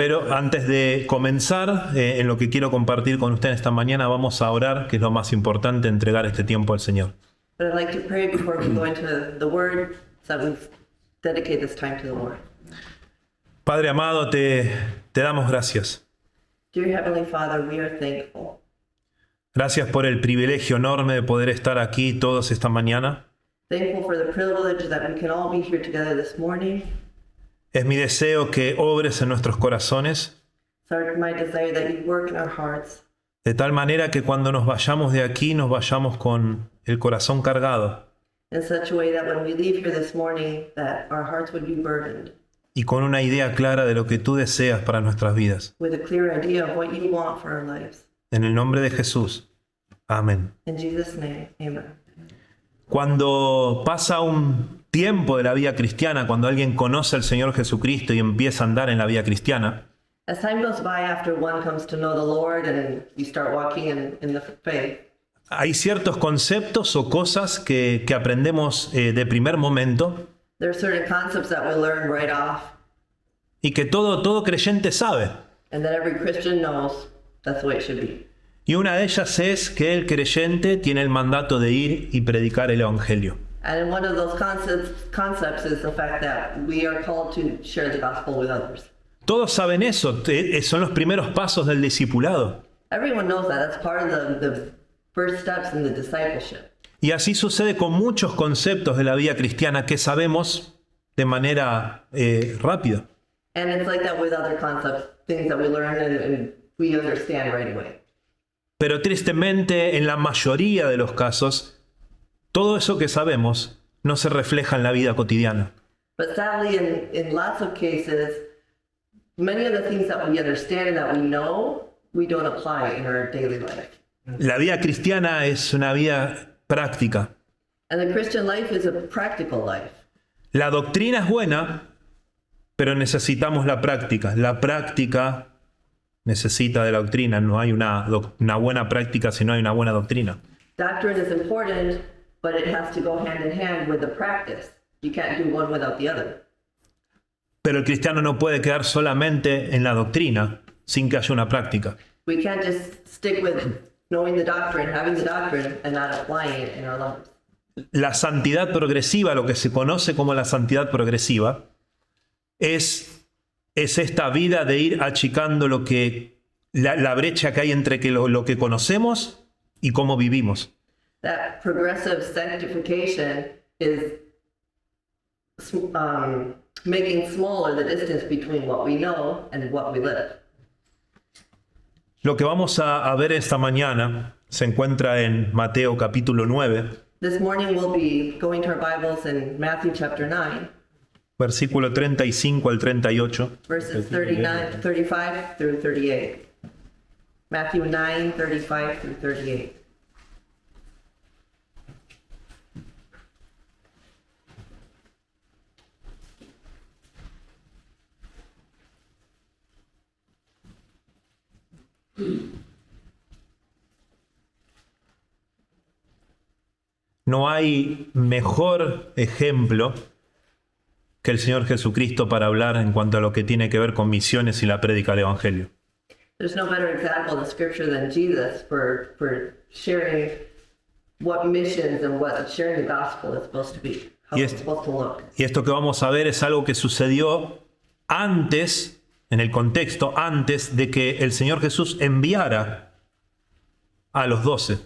Pero antes de comenzar, en lo que quiero compartir con ustedes esta mañana, vamos a orar, que es lo más importante, entregar este tiempo al Señor. But I'd like to pray before we go into the Word, so that we dedicate this time to the Lord. Padre amado, te damos gracias. Dear Heavenly Father, we are thankful. Gracias por el privilegio enorme de poder estar aquí todos esta mañana. Thankful for the privilege that we can all be here together this morning. Es mi deseo que obres en nuestros corazones, It's my desire that you work in our hearts, de tal manera que cuando nos vayamos de aquí, nos vayamos con el corazón cargado in such a way that when we leave here this morning, that our hearts would be burdened y con una idea clara de lo que tú deseas para nuestras vidas. with a clear idea of what you want for our lives. En el nombre de Jesús. Amén. In Jesus' name, amen. Cuando pasa un tiempo de la vida cristiana, cuando alguien conoce al Señor Jesucristo y empieza a andar en la vida cristiana, As time goes by, after one comes to know the Lord and you start walking in the faith, hay ciertos conceptos o cosas que aprendemos de primer momento there are certain concepts that we learn right off y que todo creyente sabe. and that every Christian knows that's the way it should be. Y una de ellas es que el creyente tiene el mandato de ir y predicar el Evangelio. And one of those concepts is the fact that we are called to share the gospel with others. Todos saben eso, son los primeros pasos del discipulado. Everyone knows that. That's part of the first steps in the discipleship. Y así sucede con muchos conceptos de la vida cristiana que sabemos de manera rápida. And it's like that with other concepts, things that we learn and we understand right away. Pero tristemente, en la mayoría de los casos, todo eso que sabemos no se refleja en la vida cotidiana. But sadly, in lots of cases, many of the things that we understand and that we know, we don't apply in our daily life. La vida cristiana es una vida práctica. And the Christian life is a practical life. La doctrina es buena, pero necesitamos la práctica. La práctica necesita de la doctrina. No hay una buena práctica si no hay una buena doctrina. Doctrine is important, but it has to go hand in hand with the practice. You can't do one without the other. Pero el cristiano no puede quedar solamente en la doctrina sin que haya una práctica. We can't just stick with knowing the doctrine, having the doctrine, and not applying it in our lives. La santidad progresiva, lo que se conoce como la santidad progresiva, es esta vida de ir achicando la brecha que hay entre lo que conocemos y cómo vivimos. That progressive sanctification is making smaller the distance between what we know and what we live. Lo que vamos a ver esta mañana se encuentra en Mateo capítulo 9, This morning we'll be going to our Bibles in Matthew chapter 9, versículo 35 al 38. verses 35 through 38. Matthew 9, 35 through 38. No hay mejor ejemplo que el Señor Jesucristo para hablar en cuanto a lo que tiene que ver con misiones y la prédica del Evangelio. There's no better example in Scripture than Jesus for sharing what missions and what sharing the gospel is supposed to be, how Yes. it's supposed to look. Y esto que vamos a ver es algo que sucedió antes, en el contexto, antes de que el Señor Jesús enviara a los 12.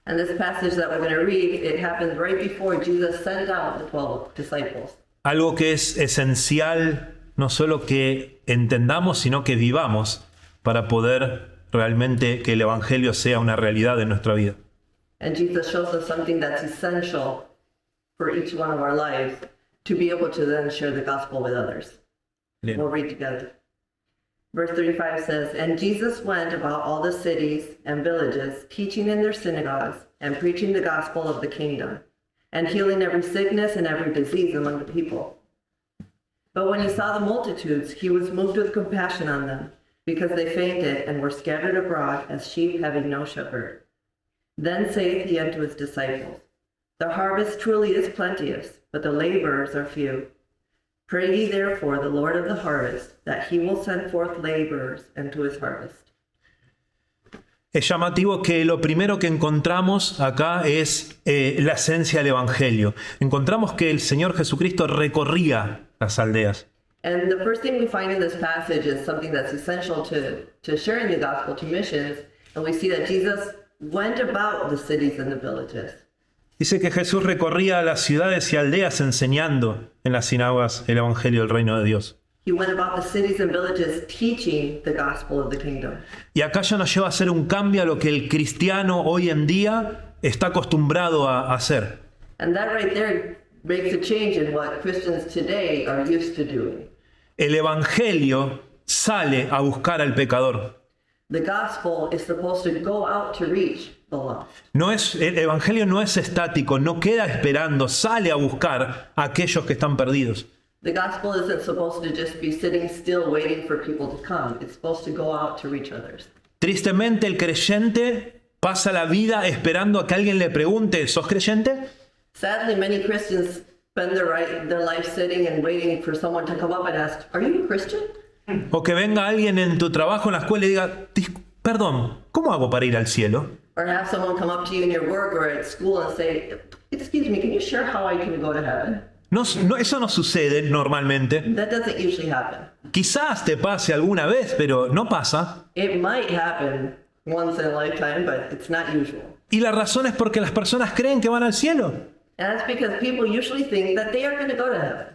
And this passage that we're going to read, it happens right before Jesus sent out the 12 disciples. Algo que es esencial, no solo que entendamos, sino que vivamos para poder realmente que el Evangelio sea una realidad en nuestra vida. And Jesus shows us something that's essential for each one of our lives to be able to then share the gospel with others. Bien. We'll read together. Verse 35 says, And Jesus went about all the cities and villages, teaching in their synagogues and preaching the gospel of the kingdom, and healing every sickness and every disease among the people. But when he saw the multitudes, he was moved with compassion on them, because they fainted and were scattered abroad as sheep having no shepherd. Then saith he unto his disciples, The harvest truly is plenteous, but the laborers are few. Pray ye therefore the Lord of the harvest, that he will send forth laborers into his harvest. Es llamativo que lo primero que encontramos acá es la esencia del Evangelio. Encontramos que el Señor Jesucristo recorría las aldeas. And the first thing we find in this passage is something that's essential to sharing the gospel, to missions. And we see that Jesus went about the cities and the villages. Dice que Jesús recorría las ciudades y aldeas enseñando en las sinagogas el Evangelio del Reino de Dios. He went about the cities and villages teaching the gospel of the kingdom. Y acá ya nos lleva a hacer un cambio a lo que el cristiano hoy en día está acostumbrado a hacer. And that right there makes a change in what Christians today are used to doing. El Evangelio sale a buscar al pecador. The gospel is supposed to go out to reach the lost. El Evangelio no es estático, no queda esperando, sale a buscar a aquellos que están perdidos. The gospel isn't supposed to just be sitting still waiting for people to come. It's supposed to go out to reach others. Tristemente, el creyente pasa la vida esperando a que alguien le pregunte, ¿sos creyente? Sadly, many Christians spend their life sitting and waiting for someone to come up and ask, "Are you a Christian?" O que venga alguien en tu trabajo, en la escuela y diga, perdón, ¿cómo hago para ir al cielo? Or have someone come up to you in your work or at school and say, "Excuse me, can you share how I can go to heaven?" No, eso no sucede normalmente. That doesn't usually happen. Quizás te pase alguna vez, pero no pasa. It might happen once in a lifetime, but it's not usual. Y la razón es porque las personas creen que van al cielo. And that's because people usually think that they are going to go to heaven.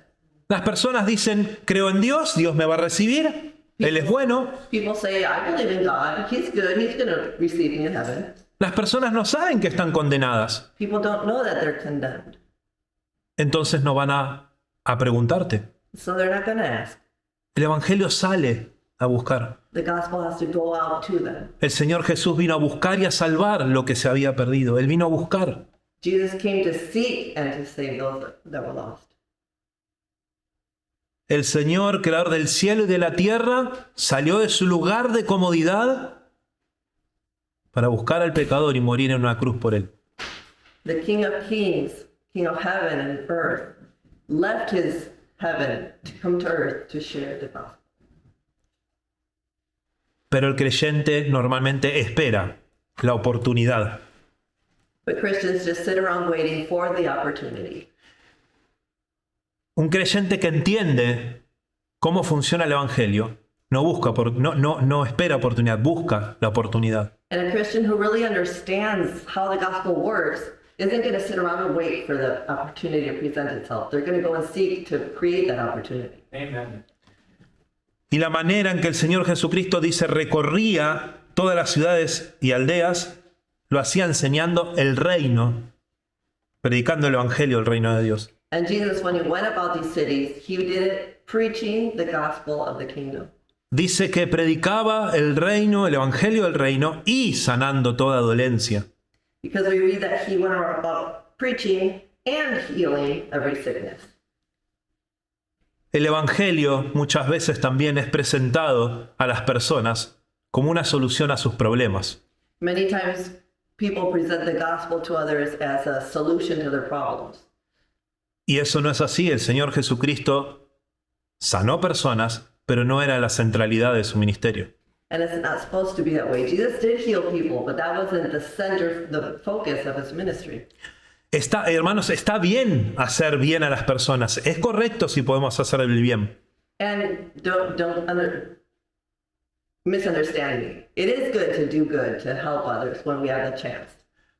Las personas dicen, creo en Dios, Dios me va a recibir, Él es bueno. People say, "I believe in God. He's good. He's going to receive me in heaven." Las personas no saben que están condenadas. People don't know that they're condemned. Entonces no van a preguntarte. So they're not going to ask. El Evangelio sale a buscar. The gospel has to go out to them. El Señor Jesús vino a buscar y a salvar lo que se había perdido. Él vino a buscar. Jesus came to seek and to save those that were lost. El Señor, creador del cielo y de la tierra, salió de su lugar de comodidad para buscar al pecador y morir en una cruz por él. The King of Kings, King of heaven and earth, left his heaven to come to earth to share the gospel. Pero el creyente normalmente espera la oportunidad. But Christians just sit around waiting for the opportunity. Un creyente que entiende cómo funciona el Evangelio no espera oportunidad, busca la oportunidad. And a Christian who really understands how the gospel works isn't going to sit around and wait for the opportunity to present itself. They're going to go and seek to create that opportunity. Amen. Y la manera en que el Señor Jesucristo dice recorría todas las ciudades y aldeas, lo hacía enseñando el reino, predicando el Evangelio del reino de Dios. And Jesus, when he went about these cities, he did it preaching the gospel of the kingdom. Dice que predicaba el reino, el Evangelio del reino y sanando toda dolencia. Because we read that he went about preaching and healing every sickness. El Evangelio muchas veces también es presentado a las personas como una solución a sus problemas. Many times people present the gospel to others as a solution to their problems. Y eso no es así. El Señor Jesucristo sanó personas, pero no era la centralidad de su ministerio. And it's not supposed to be that way. Jesus did heal people, but that wasn't the center, the focus of his ministry. Hermanos, está bien hacer bien a las personas. Es correcto si podemos hacer el bien. And misunderstand me. It is good to do good, to help others when we have the chance.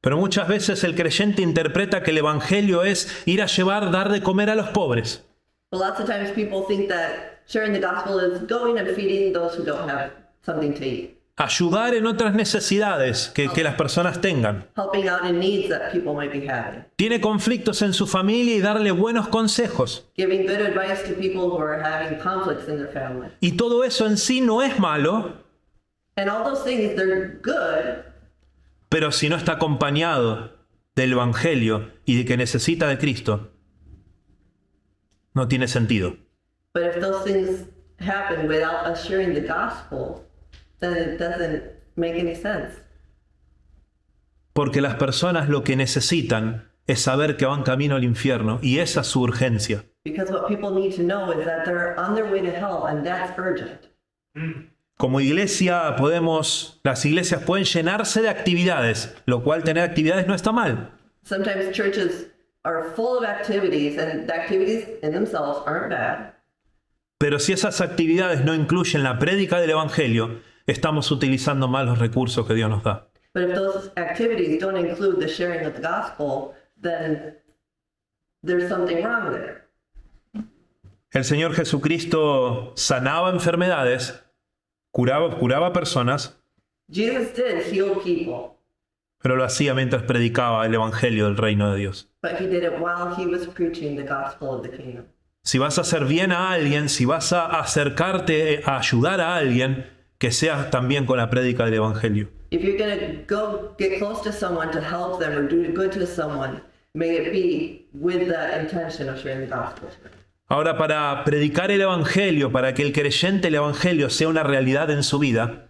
Pero muchas veces el creyente interpreta que el Evangelio es ir a dar de comer a los pobres. But lots of times people think that sharing the gospel is going and feeding those who don't have something to eat. Ayudar en otras necesidades que las personas tengan. Helping out in needs that people might be having. Tiene conflictos en su familia y darle buenos consejos. Giving good advice to people who are having conflicts in their family. Y todo eso en sí no es malo, And all those things, they're good, pero si no está acompañado del Evangelio y de que necesita de Cristo, no tiene sentido. but if those things happen without us sharing the gospel, then it doesn't make any sense. Porque las personas lo que necesitan es saber que van camino al infierno y esa es su urgencia. Because what people need to know is that they're on their way to hell, and that's urgent. Como iglesia las iglesias pueden llenarse de actividades, lo cual tener actividades no está mal. Sometimes churches are full of activities, and the activities in themselves aren't bad. Pero si esas actividades no incluyen la prédica del Evangelio, estamos utilizando mal los recursos que Dios nos da. But if those activities don't include the sharing of the gospel, then there's something wrong there. El Señor Jesucristo sanaba enfermedades, curaba personas, Jesus did heal people, pero lo hacía mientras predicaba el Evangelio del reino de Dios. but he did it while he was preaching the gospel of the kingdom. Si vas a hacer bien a alguien, si vas a acercarte a ayudar a alguien, que seas también con la prédica del Evangelio. If you're going to go get close to someone to help them or do good to someone, may it be with the intention of sharing the gospel. Ahora, para predicar el Evangelio, para que el creyente el Evangelio sea una realidad en su vida,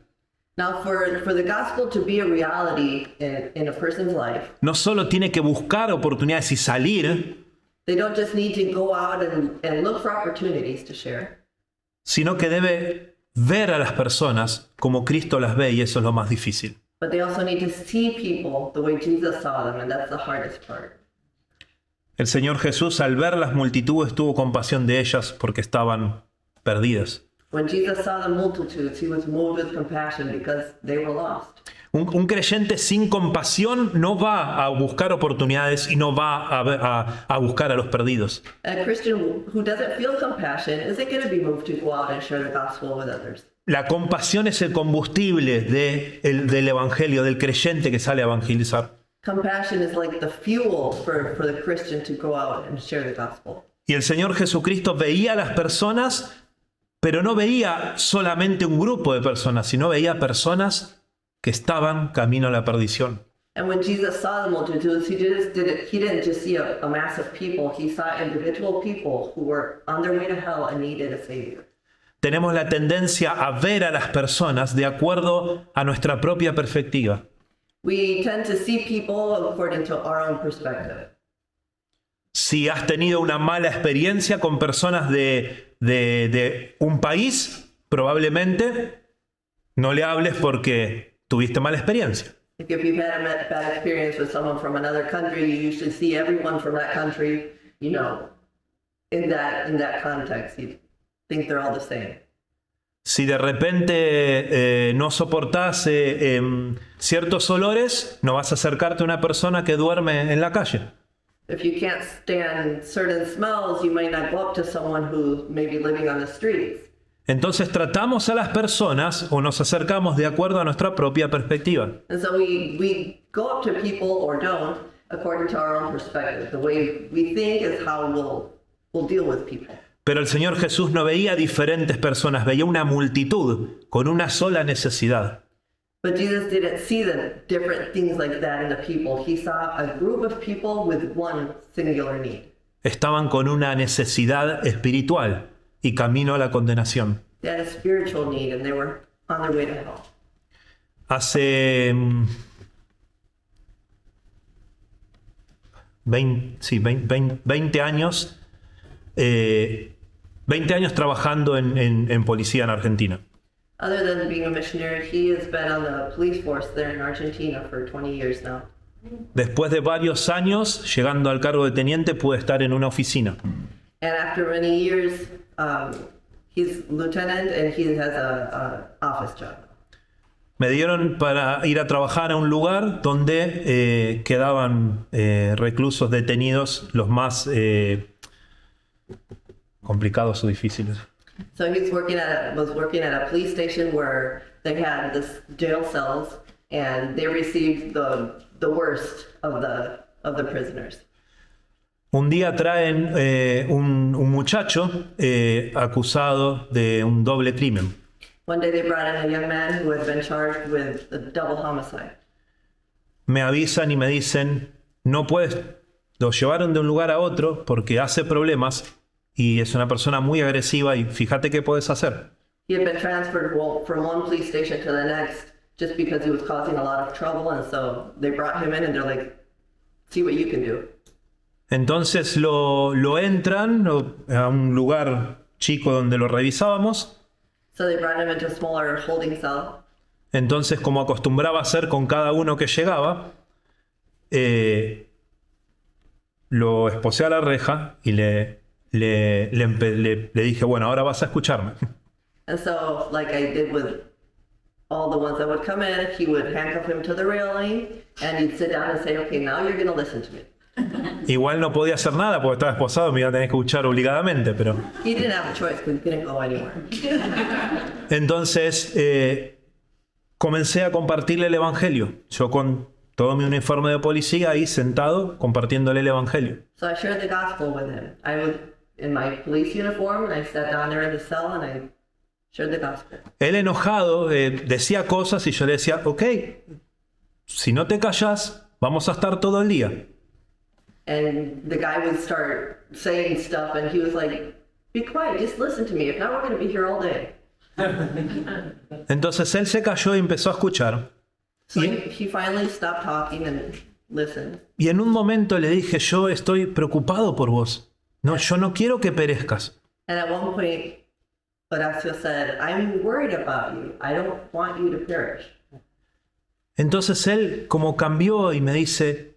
Now, for the gospel to be a reality in a person's life, no solo tiene que buscar oportunidades y salir, they don't just need to go out and look for opportunities to share, sino que debe ver a las personas como Cristo las ve, y eso es lo más difícil. but they also need to see people the way Jesus saw them, and that's the hardest part. El Señor Jesús, al ver las multitudes, tuvo compasión de ellas porque estaban perdidas. When Jesus saw the multitudes, he was moved with compassion because they were lost. Un creyente sin compasión no va a buscar oportunidades y no va a buscar a los perdidos. A Christian who doesn't feel compassion isn't going to be moved to go out and share the gospel with others. La compasión es el combustible del Evangelio, del creyente que sale a evangelizar. Compassion is like the fuel for the Christian to go out and share the gospel. Y el Señor Jesucristo veía a las personas, pero no veía solamente un grupo de personas, sino veía personas que estaban camino a la perdición. And when Jesus saw the multitudes, he didn't just see a mass of people. He saw individual people who were on their way to hell and needed a savior. Tenemos la tendencia a ver a las personas de acuerdo a nuestra propia perspectiva. We tend to see people according to our own perspective. Si has tenido una mala experiencia con personas de un país, probablemente no le hables porque tuviste mala experiencia. If you've had a bad experience with someone from another country, you usually see everyone from that country, in that context. You think they're all the same. Si de repente no soportás ciertos olores, no vas a acercarte a una persona que duerme en la calle. If you can't stand certain smells, you might not go up to someone who's maybe living on the streets. Entonces tratamos a las personas o nos acercamos de acuerdo a nuestra propia perspectiva. And so we go up to people or don't according to our own perspective. The way we think is how we'll deal with people. Pero el Señor Jesús no veía diferentes personas, veía una multitud con una sola necesidad. But Jesus didn't see the different things like that in the people. He saw a group of people with one singular need. Estaban con una necesidad espiritual y camino a la condenación. They had a spiritual need and they were on their way to hell. Hace 20 años, 20 años trabajando en policía en Argentina. Other than being a missionary, he has been on the police force there in Argentina for 20 years now. Después de varios años, llegando al cargo de teniente, pude estar en una oficina. And after many years, he's lieutenant and he has a office job. Me dieron para ir a trabajar a un lugar donde quedaban reclusos detenidos, los más complicados o difíciles. So he was working at a police station where they had this jail cells and they received the worst of the prisoners. Un día traen un muchacho acusado de un doble crimen. One day they brought in a young man who had been charged with a double homicide. Me avisan y me dicen, no puedes, lo llevaron de un lugar a otro porque hace problemas y es una persona muy agresiva y fíjate qué puedes hacer. He had been transferred from one police station to the next just because he was causing a lot of trouble, and so they brought him in and they're like, see what you can do. Entonces lo entran a un lugar chico donde lo revisábamos. So they brought him into a smaller holding cell. Entonces, como acostumbraba a hacer con cada uno que llegaba, lo esposé a la reja y le dije, bueno, ahora vas a escucharme. And so, like I did with all the ones that would come in, he would handcuff him to the railing, and he'd sit down and say, okay, now you're going to listen to me. Igual no podía hacer nada porque estaba esposado, me iba a tener que escuchar obligadamente, pero... He didn't have a choice because he couldn't go anywhere. Entonces, comencé a compartirle el Evangelio. Yo con todo mi uniforme de policía ahí sentado compartiéndole el Evangelio. So I shared the gospel with him. I was in my police uniform, and I sat down there in the cell, and I shared the gospel. Él enojado decía cosas y yo le decía, ok, si no te callas, vamos a estar todo el día. And the guy would start saying stuff, and he was like, be quiet, just listen to me. If not, we're going to be here all day. Entonces él se calló y empezó a escuchar. So he finally stopped talking and listened. Y en un momento le dije, yo estoy preocupado por vos. No, yo no quiero que perezcas. And at one point, Horacio said, I'm worried about you. I don't want you to perish. Entonces él como cambió y me dice,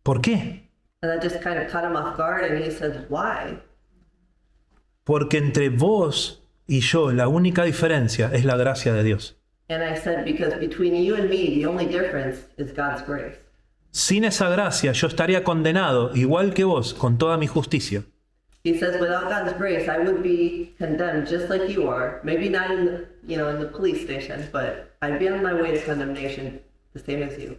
¿por qué? And that just kind of caught him off guard, and he said, why? Porque entre vos y yo la única diferencia es la gracia de Dios. And I said, because between you and me, the only difference is God's grace. Sin esa gracia yo estaría condenado, igual que vos, con toda mi justicia. He says, without God's grace, I would be condemned just like you are. Maybe not in the, in the police station, but I'd be on my way to condemnation the same as you.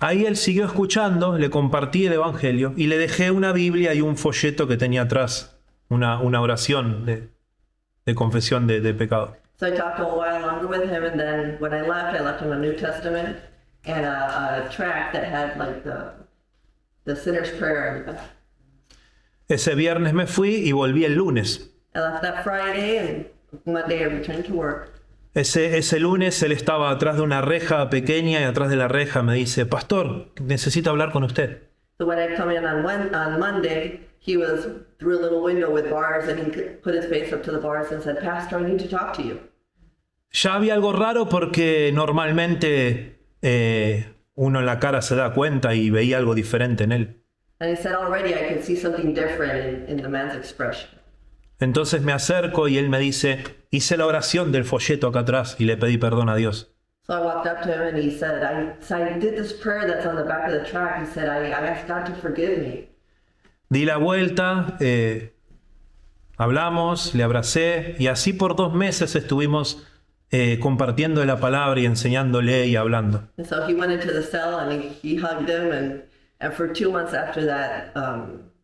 Ahí él siguió escuchando, le compartí el Evangelio y le dejé una Biblia y un folleto que tenía atrás, una oración de confesión de pecado. So I talked a while longer with him, and then when I left him a New Testament and a tract that had like the sinner's prayer in it. Ese viernes me fui y volví el lunes. I left that Friday, and Monday I returned to work. Ese lunes él estaba atrás de una reja pequeña y atrás de la reja me dice, pastor, necesito hablar con usted. So when I come in on Monday, he was through a little window with bars, and he put his face up to the bars and said, Pastor, I need to talk to you. Ya había algo raro porque normalmente uno en la cara se da cuenta y veía algo diferente en él. And he said, already I could see something different in the man's expression. Entonces me acerco y él me dice, hice la oración del folleto acá atrás y le pedí perdón a Dios. So I walked up to him and he said, I did this prayer that's on the back of the tract. He said, I asked God to forgive me. Di la vuelta, hablamos, le abracé y así por 2 meses estuvimos compartiendo la palabra y enseñándole y hablando. And so he went into the cell and he hugged him, and for 2 months after that,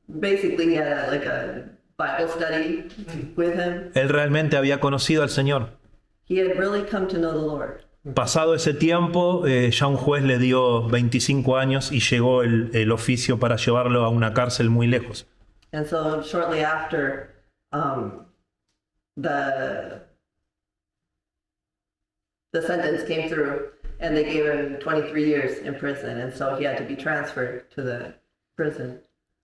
basically he had a Bible study with him. Él realmente había conocido al Señor. He had really come to know the Lord. Pasado ese tiempo, ya un juez le dio 25 años y llegó el oficio para llevarlo a una cárcel muy lejos. And so shortly after, the sentence came through, and they gave him 23 years in prison, and so he had to be transferred to the prison.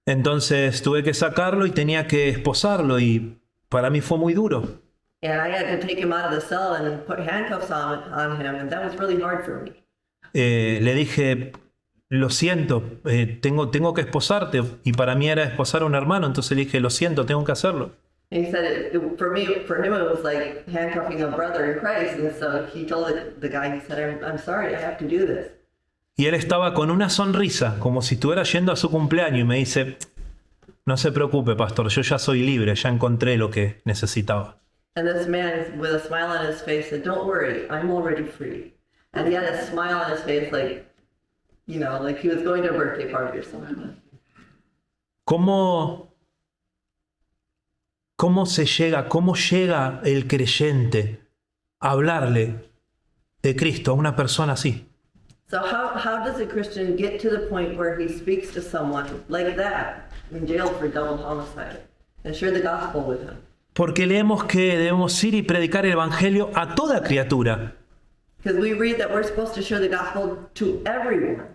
Entonces tuve que sacarlo y tenía que esposarlo y para mí fue muy duro. And I had to take him out of the cell and put handcuffs on him, and that was really hard for me. Le dije, lo siento, tengo que esposarte. Y para mí era esposar a un hermano, entonces le dije, lo siento, tengo que hacerlo. And he said, for him, it was like handcuffing a brother in Christ. And so he told the guy, he said, I'm sorry, I have to do this. Y él estaba con una sonrisa, como si estuviera yendo a su cumpleaños, y me dice, no se preocupe, pastor, yo ya soy libre, ya encontré lo que necesitaba. And this man, with a smile on his face, said, don't worry, I'm already free. And he had a smile on his face like he was going to a birthday party or something. ¿Cómo llega el creyente a hablarle de Cristo a una persona así? So how does a Christian get to the point where he speaks to someone like that in jail for double homicide and share the gospel with him? Porque leemos que debemos ir y predicar el evangelio a toda criatura. Because we read that we're supposed to share the gospel to everyone.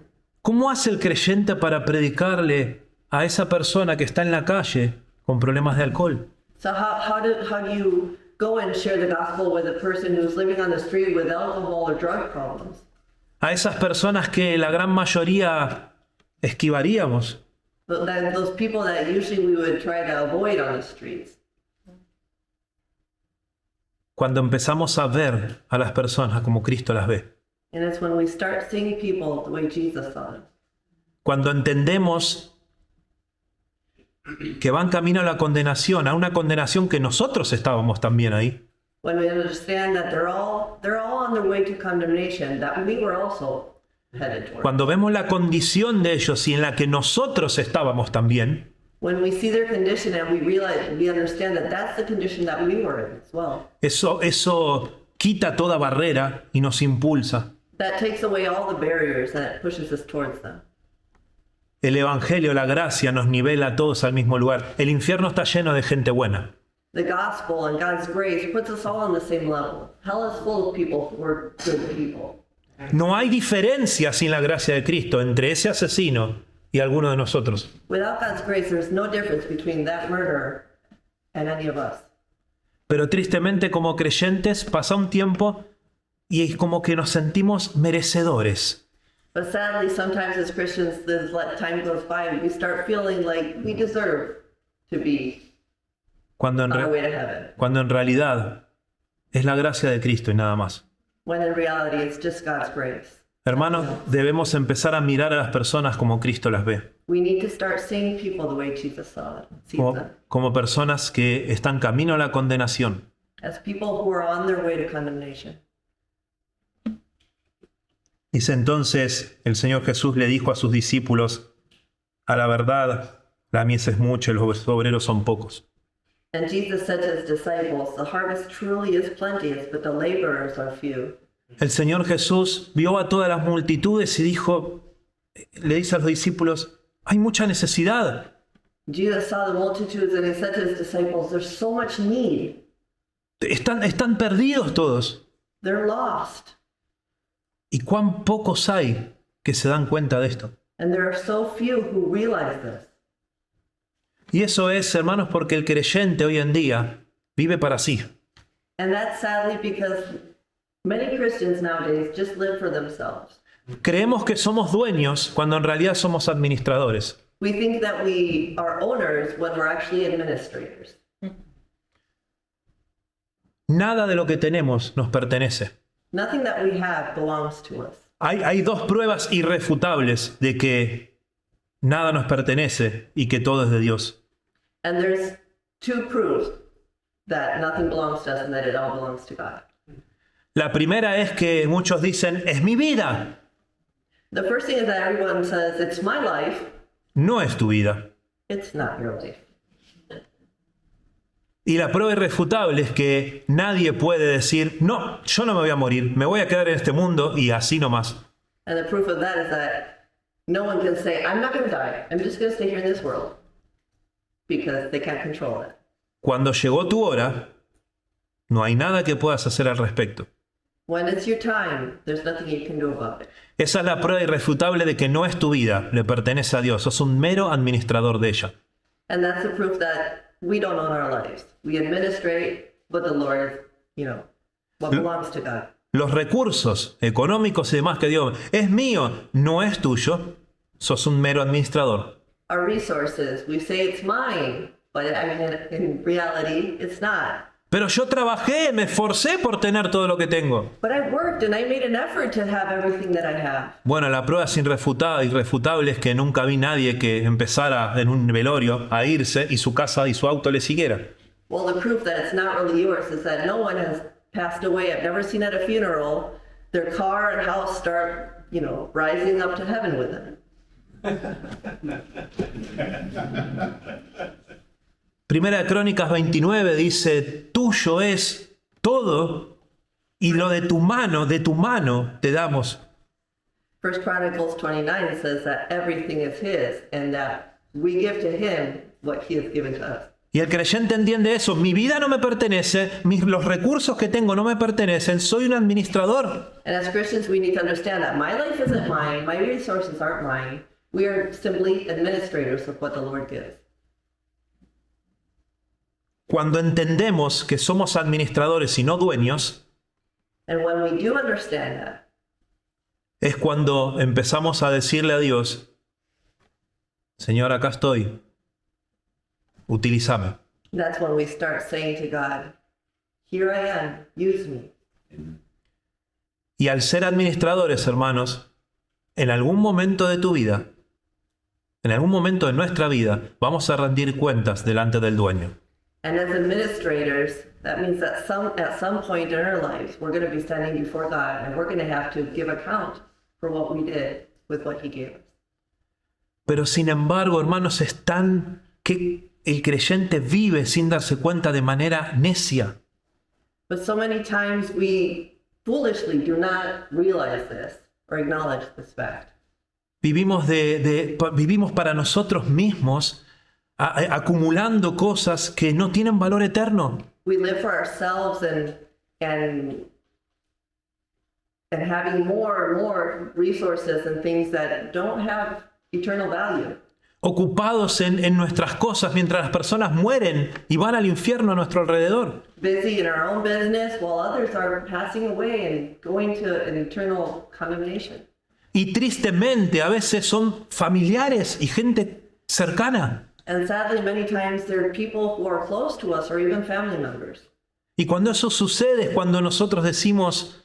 ¿Cómo hace el creyente para predicarle a esa persona que está en la calle con problemas de alcohol? So how do you go and share the gospel with a person who's living on the street with alcohol or drug problems? A esas personas que la gran mayoría esquivaríamos. But then those people that usually we would try to avoid on the streets. Cuando empezamos a ver a las personas como Cristo las ve. And it's when we start seeing people the way Jesus saw them. Cuando entendemos que van camino a la condenación, a una condenación que nosotros estábamos también ahí. When we understand that they're all on their way to condemnation, that we were also headed towards. Cuando vemos la condición de ellos y en la que nosotros estábamos también, When we see their condition and we understand that that's the condition that we were in as well. eso quita toda barrera y nos impulsa. That takes away all the barriers and it pushes us towards them. El Evangelio, la gracia, nos nivela a todos al mismo lugar. El infierno está lleno de gente buena. The gospel and God's grace puts us all on the same level. Hell is full of people who are good people. No hay diferencia sin la gracia de Cristo entre ese asesino y alguno de nosotros. Without God's grace, there's no difference between that murderer and any of us. Pero tristemente como creyentes pasa un tiempo y es como que nos sentimos merecedores. But sadly, sometimes as Christians, as time goes by, and we start feeling like we deserve to be Cuando on our way to heaven. cuando en realidad es la gracia de Cristo y nada más. When in reality, it's just God's grace. Hermanos, debemos empezar a mirar a las personas como Cristo las ve. We need to start seeing people the way Jesus sees them. Como personas que están camino a la condenación. As people who are on their way to condemnation. Dice entonces, el Señor Jesús le dijo a sus discípulos, a la verdad, la mies es mucha y los obreros son pocos. And Jesus said to his disciples, the harvest truly is plenteous, but the laborers are few. El Señor Jesús vio a todas las multitudes y dijo, le dice a los discípulos, hay mucha necesidad. Jesus saw the multitudes and he said to his disciples, there's so much need. Están perdidos todos. They're lost. ¿Y cuán pocos hay que se dan cuenta de esto? And there are so few who realize this. Y eso es, hermanos, porque el creyente hoy en día vive para sí. And that's sadly because many Christians nowadays just live for themselves. Creemos que somos dueños cuando en realidad somos administradores. We think that we are owners when we're actually administrators. Nada de lo que tenemos nos pertenece. Nothing that we have belongs to us. Hay dos pruebas irrefutables de que nada nos pertenece y que todo es de Dios. And there's two proofs that nothing belongs to us and that it all belongs to God. La primera es que muchos dicen, es mi vida. The first thing is that everyone says, it's my life. No es tu vida. It's not your life. Y la prueba irrefutable es que nadie puede decir, no, yo no me voy a morir, me voy a quedar en este mundo y así nomás. And the proof of that is that no one can say, I'm not going to die. I'm just going to stay here in this world. Because they can't control it. Cuando llegó tu hora, no hay nada que puedas hacer al respecto. When it's your time, there's nothing you can do about it. Esa es la prueba irrefutable de que no es tu vida, le pertenece a Dios, sos un mero administrador de ella. And that's the proof that we don't own our lives. We administrate, but the Lord is, what belongs to God. Los recursos económicos y demás que Dios es mío, no es tuyo, sos un mero administrador. Our resources, we say it's mine, but in reality, it's not. Pero yo trabajé, me esforcé por tener todo lo que tengo. But I worked and I made an effort to have everything that I have. Bueno, la prueba es irrefutable es que nunca vi nadie que empezara en un velorio a irse y su casa y su auto le siguiera. Well, the proof that it's not really yours is that no one has passed away. I've never seen at a funeral their car and house start, rising up to heaven with them. Primera de Crónicas 29 dice, tuyo es todo y lo de tu mano te damos. First Chronicles 29 says that everything is his and that we give to him what he has given to us. Y el creyente entiende eso. Mi vida no me pertenece, los recursos que tengo no me pertenecen, soy un administrador. And as Christians, we need to understand that my life isn't mine, my resources aren't mine. We are simply administrators of what the Lord gives. Cuando entendemos que somos administradores y no dueños, And when we do understand that, es cuando empezamos a decirle a Dios, Señor, acá estoy, utilízame. that's when we start saying to God, here I am, use me. Y al ser administradores, hermanos, en algún momento de tu vida, en algún momento de nuestra vida, vamos a rendir cuentas delante del dueño. And as administrators, that means that at some point in our lives, we're going to be standing before God and we're going to have to give account for what we did with what He gave us. Pero sin embargo, hermanos, es tan que el creyente vive sin darse cuenta de manera necia. But so many times we foolishly do not realize this or acknowledge this fact. Vivimos vivimos para nosotros mismos, acumulando cosas que no tienen valor eterno. We live for ourselves and having more and more resources and things that don't have eternal value. Ocupados en nuestras cosas mientras las personas mueren y van al infierno a nuestro alrededor. Busy in our own business while others are passing away and going to an eternal condemnation. Y tristemente a veces son familiares y gente cercana. And sadly, many times there are people who are close to us or even family members. Y cuando eso sucede es cuando nosotros decimos,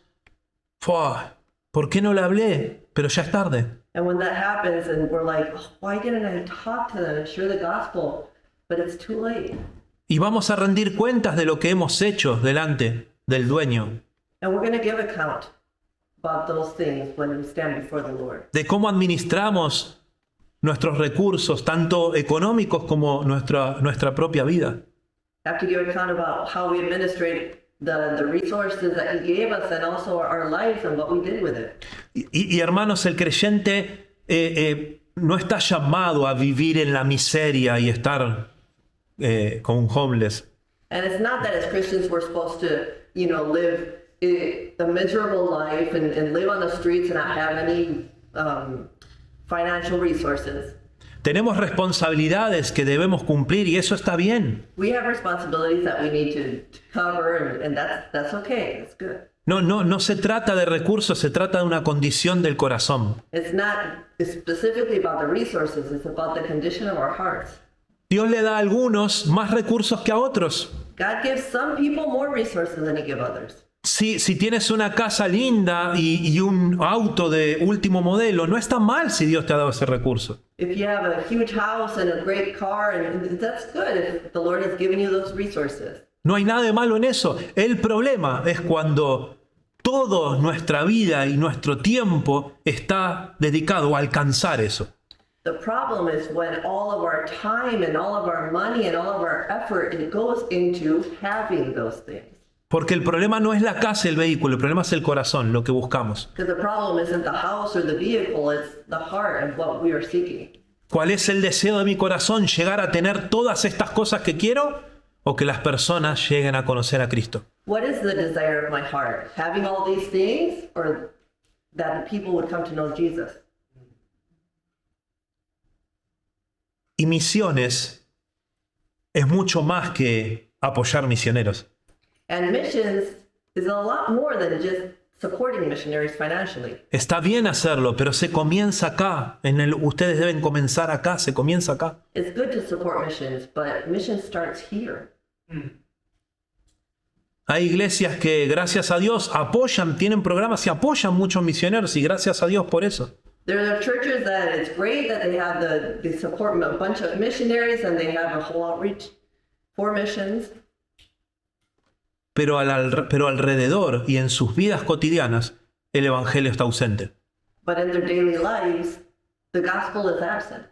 "Fua, ¿por qué no le hablé? Pero ya es tarde." And when that happens and we're like, oh, why didn't I talk to them and share the gospel? But it's too late. Y vamos a rendir cuentas de lo que hemos hecho delante del dueño, And we're going to give account about those things when we stand before the Lord. de cómo administramos nuestros recursos, tanto económicos como nuestra propia vida. Have to give account about how we administrate the resources that He gave us and also our lives and what we did with it. Y hermanos, el creyente no está llamado a vivir en la miseria y estar como un homeless. And it's not that as Christians we're supposed to, live a miserable life and live on the streets and not have any financial resources. Tenemos responsabilidades que debemos cumplir y eso está bien. We have responsibilities that we need to cover and that's okay. It's good. No se trata de recursos, se trata de una condición del corazón. It's not specifically about the resources, it's about the condition of our hearts. Dios le da a algunos más recursos que a otros. God gives some people more resources than He gives others. Si tienes una casa linda y un auto de último modelo, no está mal si Dios te ha dado ese recurso. If you have a huge house and a great car, and that's good if the Lord has given you those resources. No hay nada de malo en eso. El problema es cuando toda nuestra vida y nuestro tiempo está dedicado a alcanzar eso. The problem is when all of our time and all of our money and all of our effort, it goes into having those things. Porque el problema no es la casa y el vehículo, el problema es el corazón, lo que buscamos. Because the problem isn't the house or the vehicle, it's the heart and what we are seeking. ¿Cuál es el deseo de mi corazón? ¿Llegar a tener todas estas cosas que quiero? ¿O que las personas lleguen a conocer a Cristo? What is the desire of my heart? Having all these things or that people would come to know Jesus? Y misiones es mucho más que apoyar misioneros. And missions is a lot more than just supporting missionaries financially. Está bien hacerlo, pero se comienza acá. Ustedes deben comenzar acá, se comienza acá. It's good to support missions, but mission starts here. Hay iglesias que, gracias a Dios, apoyan, tienen programas y apoyan muchos misioneros, y gracias a Dios por eso. There are churches that it's great that they support a bunch of missionaries and they have a whole outreach for missions. Pero alrededor y en sus vidas cotidianas, el evangelio está ausente. But in their daily lives, the gospel is absent.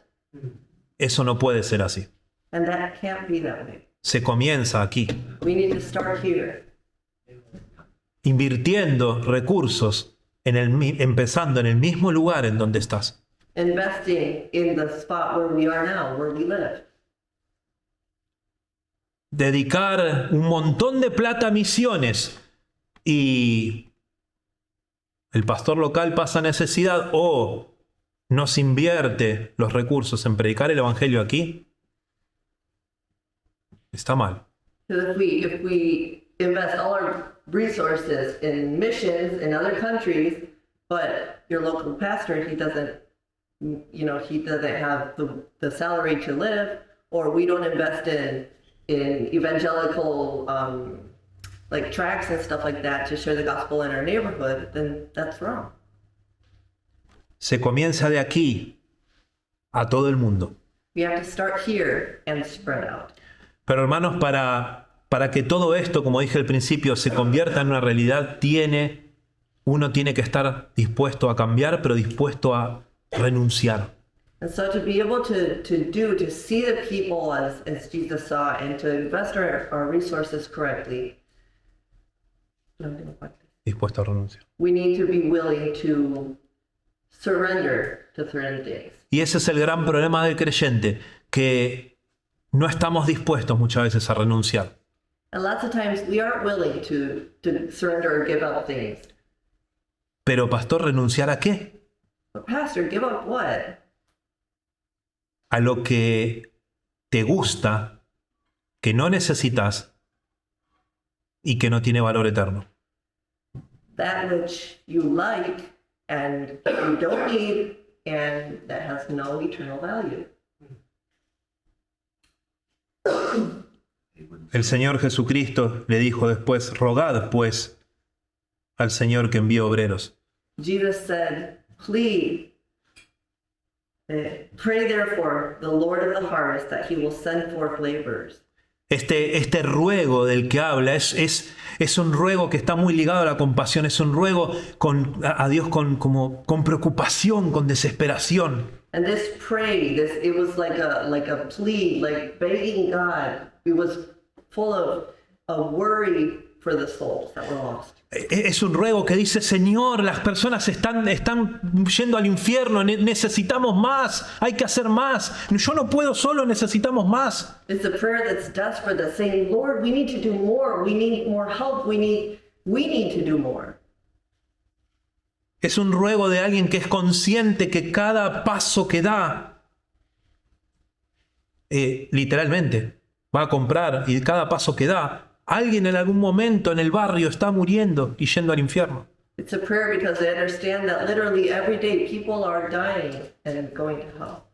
Eso no puede ser así. And that can't be that way. Se comienza aquí, We need to start here. invirtiendo recursos, empezando en el mismo lugar en donde estás. Investing in the spot where we are now, where we live. dedicar un montón de plata a misiones y el pastor local pasa necesidad o no se invierte los recursos en predicar el evangelio aquí, está mal. Because if we invest all our resources in missions in other countries, but your local pastor, he doesn't have the salary to live, or we don't invest in evangelical like tracts and stuff like that to share the gospel in our neighborhood, then that's wrong. Se comienza de aquí a todo el mundo. We have to start here and spread out. Pero hermanos, para que todo esto, como dije al principio, se convierta en una realidad, uno tiene que estar dispuesto a cambiar, pero dispuesto a renunciar. And so to be able to see the people as Jesus saw and to invest our resources correctly, Dispuesto a renunciar. we need to be willing to surrender to certain things. Y ese es el gran problema del creyente, que no estamos dispuestos muchas veces a renunciar. And lots of times we aren't willing to surrender or give up things. Pero pastor, ¿renunciar a qué? But pastor, give up what? A lo que te gusta, que no necesitas y que no tiene valor eterno. That which you like and you don't need and that has no eternal value. El Señor Jesucristo le dijo después, rogad pues al Señor que envíe obreros. Jesus said, pray therefore the Lord of the harvest that he will send forth laborers. Este ruego del que habla es un ruego que está muy ligado a la compasión, es un ruego a Dios con preocupación, con desesperación. And this it was like a plea, like begging God. It was full of worry for the souls that were lost. Es un ruego que dice, Señor, las personas están yendo al infierno, necesitamos más, hay que hacer más. Yo no puedo solo, necesitamos más. It's a prayer that's desperate, that's saying, Lord, we need to do more. We need more help. We need to do more. Es un ruego de alguien que es consciente que cada paso que da, literalmente, va a comprar y cada paso que da, alguien en algún momento en el barrio está muriendo y yendo al infierno. It's a prayer because they understand that literally every day people are dying and going to hell.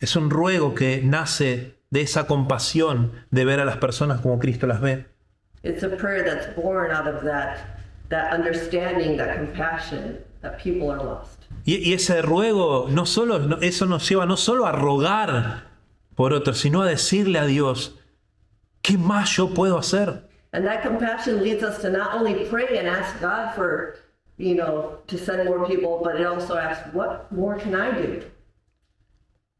Es un ruego que nace de esa compasión de ver a las personas como Cristo las ve. It's a prayer that's born out of that understanding, that compassion, that people are lost. Y ese ruego, eso nos lleva no solo a rogar por otros, sino a decirle a Dios, ¿qué más yo puedo hacer? And that compassion leads us to not only pray and ask God for, to send more people, but it also asks, what more can I do?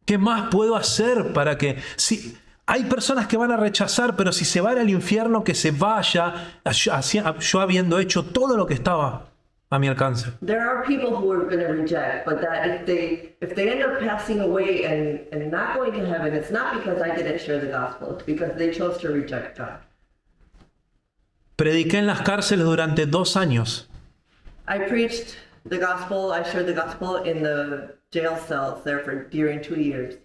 ¿Qué más puedo hacer para que... Si hay personas que van a rechazar, pero si se van al infierno, que se vaya, yo habiendo hecho todo lo que estaba a mi alcance. There are people who are going to reject, but that if they end up passing away and not going to heaven, it's not because I didn't share the gospel, it's because they chose to reject God. Prediqué en las cárceles durante 2 años. I preached the gospel, I shared the gospel in the jail cells there during 2 years.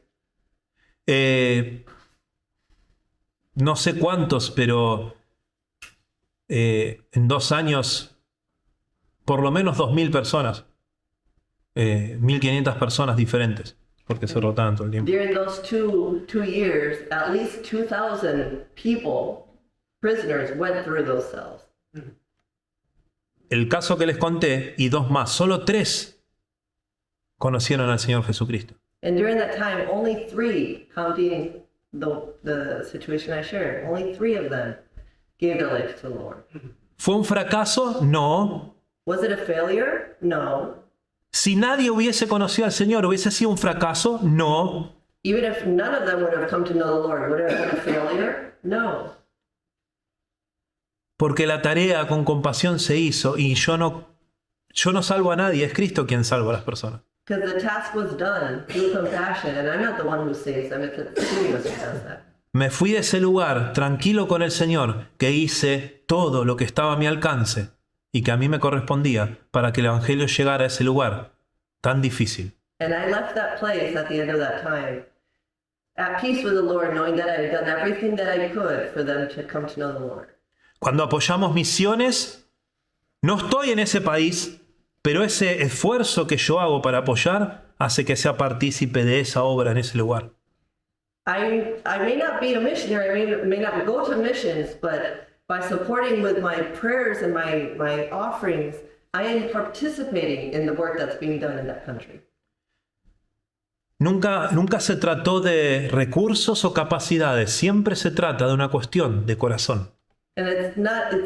No sé cuántos, pero en 2 años, por lo menos 2.000 personas, 1.500 personas diferentes, porque se rotaban todo el tiempo. During those two years, at least 2,000 people, prisoners, went through those cells. El caso que les conté y 2 más, solo 3 conocieron al Señor Jesucristo. And during that time, only 3, counting the situation I shared, only 3 of them gave their life to the Lord. ¿Fue un fracaso? No. Was it a failure? No. Si nadie hubiese conocido al Señor, ¿hubiese sido un fracaso? No. Even if none of them would have come to know the Lord, would it have been a failure? No. Porque la tarea con compasión se hizo y yo no salvo a nadie, es Cristo quien salva a las personas. Because the task was done through compassion, and I'm not the one who saves them, it's the Jesus who does that. Me fui de ese lugar tranquilo con el Señor, que hice todo lo que estaba a mi alcance y que a mí me correspondía para que el Evangelio llegara a ese lugar tan difícil. And I left that place at the end of that time, at peace with the Lord, knowing that I had done everything that I could for them to come to know the Lord. Cuando apoyamos misiones, no estoy en ese país, pero ese esfuerzo que yo hago para apoyar hace que sea partícipe de esa obra en ese lugar. I may not be a missionary, I may not go to missions, but by supporting with my prayers and my offerings, I am participating in the work that's being done in that country. Nunca se trató de recursos o capacidades, siempre se trata de una cuestión de corazón. And it's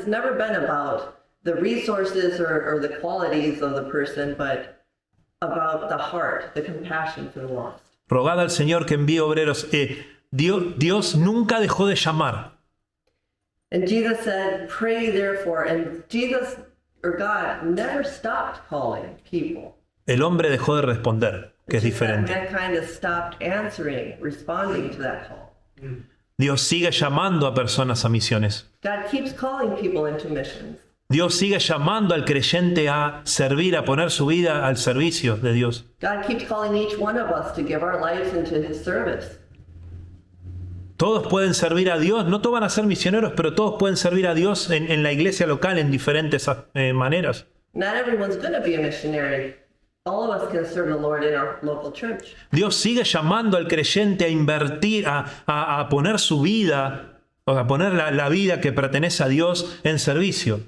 never been about the resources or the qualities of the person, but about the heart, the compassion for the lost. Rogad al Señor que envíe obreros. Dios nunca dejó de llamar. And Jesus said, pray therefore. And Jesus, or God, never stopped calling people. El hombre dejó de responder, que es diferente. Mankind has stopped answering, responding to that call. Dios sigue llamando a personas a misiones. God keeps calling people into missions. Dios sigue llamando al creyente a servir, a poner su vida al servicio de Dios. God keeps calling each one of us to give our lives into His service. Todos pueden servir a Dios, no todos van a ser misioneros, pero todos pueden servir a Dios en la iglesia local en diferentes maneras. Not everyone's going to be a missionary. All of us can serve the Lord in our local church. Dios sigue llamando al creyente a invertir, a poner su vida, o a poner la vida que pertenece a Dios en servicio.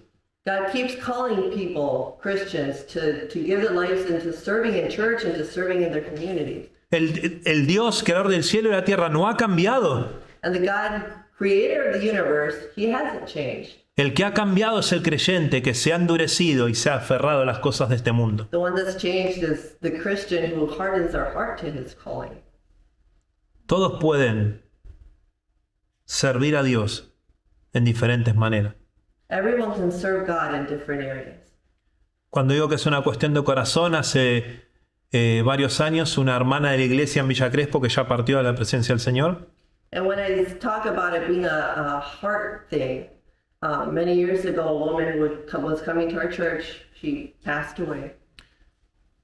God keeps calling people, Christians, to give their lives into serving in church and to serving in their communities. El Dios, creador del cielo y la tierra, no ha cambiado. And the God, creator of the universe, He hasn't changed. El que ha cambiado es el creyente que se ha endurecido y se ha aferrado a las cosas de este mundo. The one that's changed is the Christian who hardens our heart to His calling. Todos pueden servir a Dios en diferentes maneras. Everyone can serve God in different areas. Cuando digo que es una cuestión de corazón, hace varios años una hermana de la iglesia en Villa Crespo que ya partió de la presencia del Señor, And when I talk about it being a heart thing, many years ago, a woman was coming to our church. She passed away.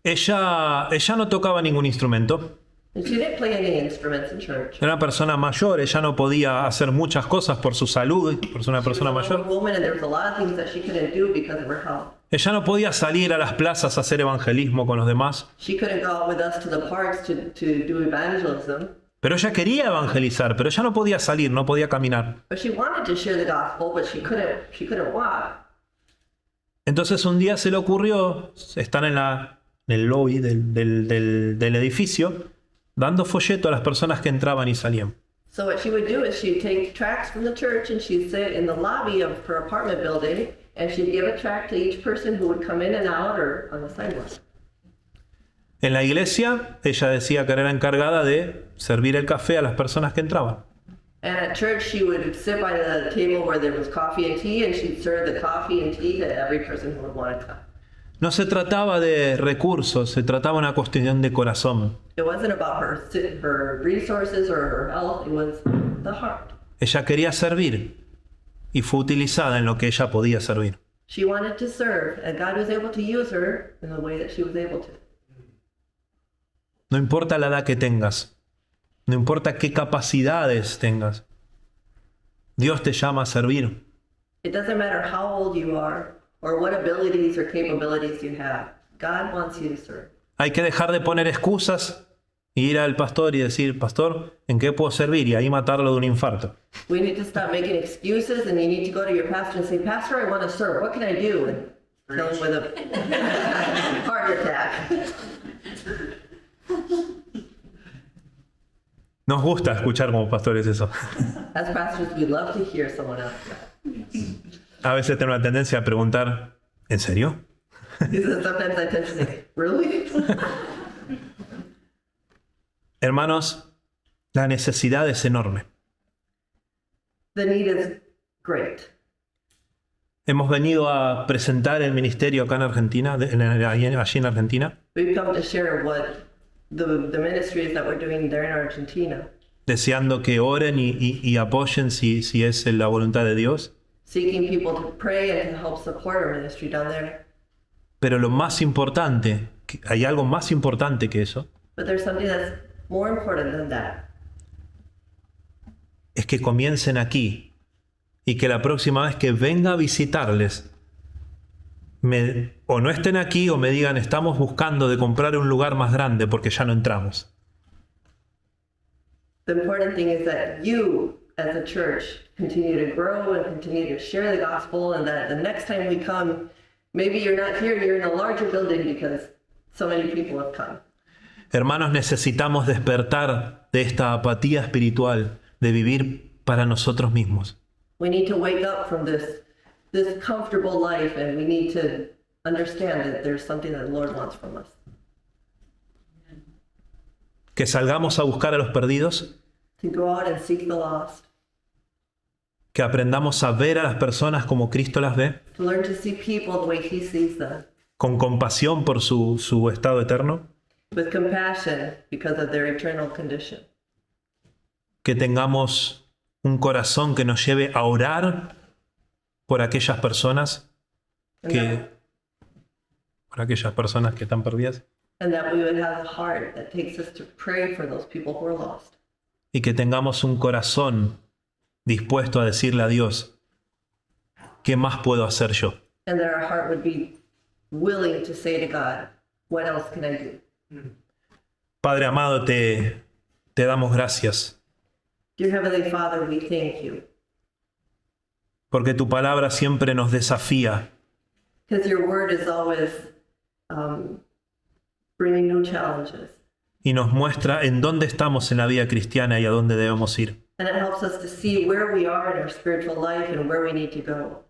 ella no tocaba ningún instrumento. And she didn't play any instruments in church. Era una persona mayor, ella no podía hacer muchas cosas por su salud, por ser una persona She was an mayor. old woman, and there was a lot of things that she couldn't do because of her health. Ella no podía salir a las plazas a hacer evangelismo con los demás, She couldn't go out with us to the parks to do evangelism, pero ella quería evangelizar, pero ella no podía salir, no podía caminar. but she wanted to share the gospel, but she couldn't walk. Entonces un día se le ocurrió, están en el lobby del edificio, dando folleto a las personas que entraban y salían. So what she would do is she'd take tracts from the church and she'd sit in the lobby of her apartment building and she'd give a tract to each person who would come in and out or on the sidewalk. En la iglesia, ella decía que era encargada de servir el café a las personas que entraban. And at church she would sit by the table where there was coffee and tea and she'd serve the coffee and tea to every person who would want to come. No se trataba de recursos, se trataba de una cuestión de corazón. It wasn't about her resources or her health, it was the heart. Ella quería servir y fue utilizada en lo que ella podía servir. She wanted to serve and God was able to use her in the way that she was able to. No importa la edad que tengas, no importa qué capacidades tengas, Dios te llama a servir. It doesn't matter how old you are or what abilities or capabilities you have. God wants you to serve. Hay que dejar de poner excusas y ir al pastor y decir, pastor, ¿en qué puedo servir? Y ahí matarlo de un infarto. We need to stop making excuses and you need to go to your pastor and say, Pastor, I want to serve. What can I do? And tell him with a heart attack. Nos gusta escuchar como pastores eso. As pastors, we love to hear someone else say A veces tengo una tendencia a preguntar, ¿en serio? that. Sometimes I tend to say, really? Hermanos, la necesidad es enorme. The need is great. Hemos venido a presentar el ministerio acá en Argentina, allí en Argentina, We've come to share what the ministries that we're doing there in Argentina, deseando que oren y apoyen si es la voluntad de Dios. seeking people to pray and to help support our ministry down there. Pero lo más importante, hay algo más importante que eso, But there's something that's more important than that. es que comiencen aquí y que la próxima vez que venga a visitarles, o no estén aquí o me digan estamos buscando de comprar un lugar más grande porque ya no entramos. The important thing is that you, as a church, continue to grow and continue to share the gospel, and that the next time we come, maybe you're not here, you're in a larger building because so many people have come. Hermanos, necesitamos despertar de esta apatía espiritual de vivir para nosotros mismos. We need to wake up from this comfortable life, and we need to understand that there's something that the Lord wants from us. Que salgamos a buscar a los perdidos, To go out and seek the lost, que aprendamos a ver a las personas como Cristo las ve, to learn to see people the way He sees them, con compasión por su estado eterno, with compassion because of their eternal condition. que tengamos un corazón que nos lleve a orar por aquellas personas que están perdidas, And that we would have a heart that takes us to pray for those people who are lost. y que tengamos un corazón dispuesto a decirle a Dios, ¿qué más puedo hacer yo? And that our heart would be willing to say to God, what else can I do? Padre amado, te damos gracias, Dear Heavenly Father, we thank you porque tu palabra siempre nos desafía because your word is always bringing new challenges. y nos muestra en dónde estamos en la vida cristiana y a dónde debemos ir. And it helps us to see where we are in our spiritual life and where we need to go.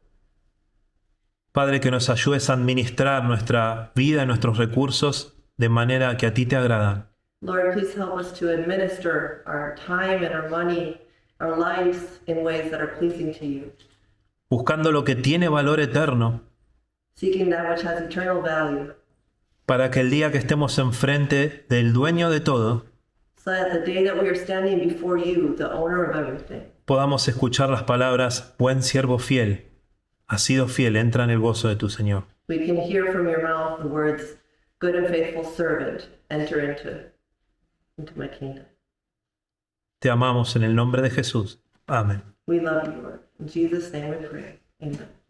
Padre, que nos ayudes a administrar nuestra vida y nuestros recursos de manera que a ti te agradan. Lord, please help us to administer our time and our money, our lives in ways that are pleasing to you, Buscando lo que tiene valor eterno, seeking that which has eternal value, para que el día que estemos enfrente del dueño de todo, so that the day that we are standing before you, the owner of everything, podamos escuchar las palabras, buen siervo fiel, has sido fiel, entra en el gozo de tu Señor. we can hear from your mouth the words, good and faithful servant, enter into my kingdom. Te amamos en el nombre de Jesús. Amén. We love you, Lord. In Jesus' name we pray. Amen.